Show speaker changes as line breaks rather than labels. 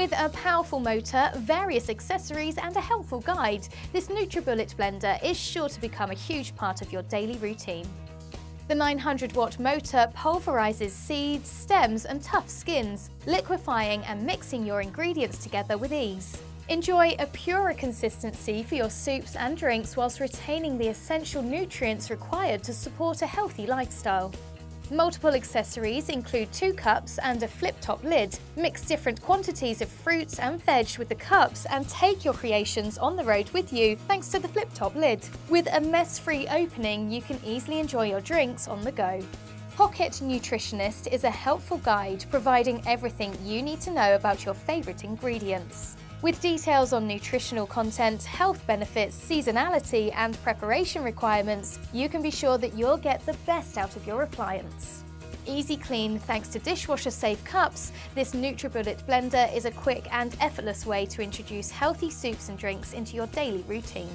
With a powerful motor, various accessories and a helpful guide, this Nutribullet blender is sure to become a huge part of your daily routine. The 900-watt motor pulverises seeds, stems and tough skins, liquefying and mixing your ingredients together with ease. Enjoy a purer consistency for your soups and drinks whilst retaining the essential nutrients required to support a healthy lifestyle. Multiple accessories include 2 cups and a flip-top lid. Mix different quantities of fruits and veg with the cups and take your creations on the road with you thanks to the flip-top lid. With a mess-free opening, you can easily enjoy your drinks on the go. Pocket Nutritionist is a helpful guide providing everything you need to know about your favourite ingredients. With details on nutritional content, health benefits, seasonality and preparation requirements, you can be sure that you'll get the best out of your appliance. Easy clean thanks to dishwasher-safe cups, this Nutribullet blender is a quick and effortless way to introduce healthy soups and drinks into your daily routine.